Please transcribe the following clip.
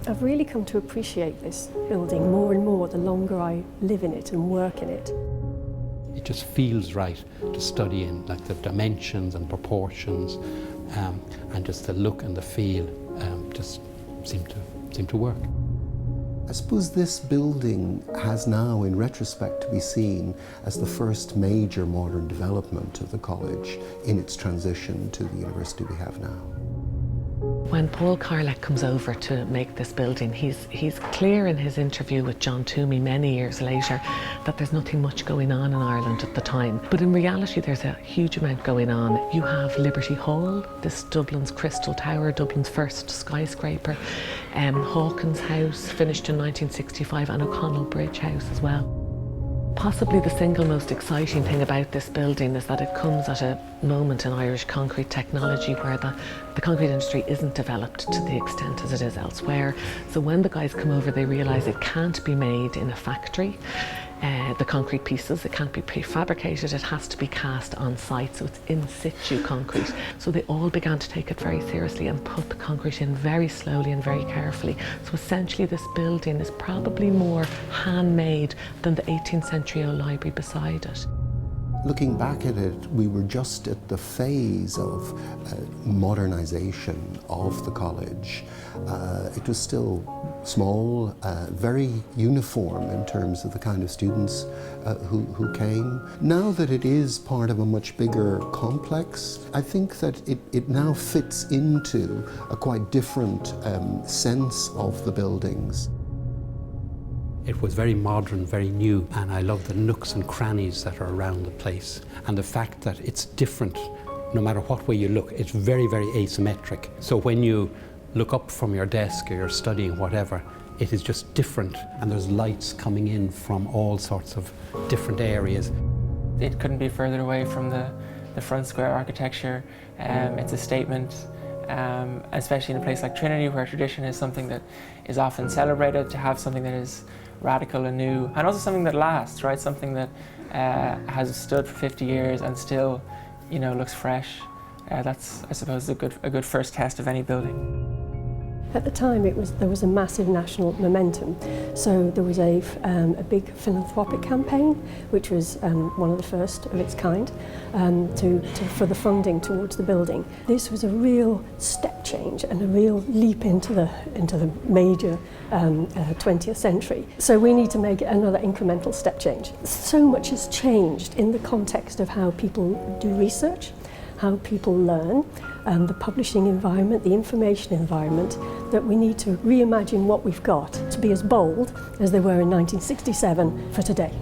I've really come to appreciate this building more and more the longer I live in it and work in it. It just feels right to study in, like the dimensions and proportions, and just the look and the feel just seem to work. I suppose this building has now, in retrospect, to be seen as the first major modern development of the college in its transition to the university we have now. When Paul Carlett comes over to make this building, he's clear in his interview with John Toomey many years later that there's nothing much going on in Ireland at the time. But in reality, there's a huge amount going on. You have Liberty Hall, this Dublin's Crystal Tower, Dublin's first skyscraper, Hawkins House, finished in 1965, and O'Connell Bridge House as well. Possibly the single most exciting thing about this building is that it comes at a moment in Irish concrete technology where the concrete industry isn't developed to the extent as it is elsewhere. So when the guys come over, they realise it can't be made in a factory. The concrete pieces, it can't be prefabricated, it has to be cast on site, so it's in situ concrete. So they all began to take it very seriously and put the concrete in very slowly and very carefully. So essentially this building is probably more handmade than the 18th century old library beside it. Looking back at it, we were just at the phase of modernisation of the college. It was still small, very uniform in terms of the kind of students who came. Now that it is part of a much bigger complex, I think that it now fits into a quite different sense of the buildings. It was very modern, very new, and I love the nooks and crannies that are around the place. And the fact that it's different, no matter what way you look, it's very, very asymmetric. So when you look up from your desk or you're studying whatever, it is just different, and there's lights coming in from all sorts of different areas. It couldn't be further away from the front square architecture. It's a statement. Especially in a place like Trinity, where tradition is something that is often celebrated, to have something that is radical and new, and also something that lasts, right? Something that has stood for 50 years and still, looks fresh. That's, I suppose, a good first test of any building. At the time, there was a massive national momentum. So there was a big philanthropic campaign, which was one of the first of its kind, for the funding towards the building. This was a real step change and a real leap into the major 20th century. So we need to make another incremental step change. So much has changed in the context of how people do research, how people learn, the publishing environment, the information environment, that we need to reimagine what we've got to be as bold as they were in 1967 for today.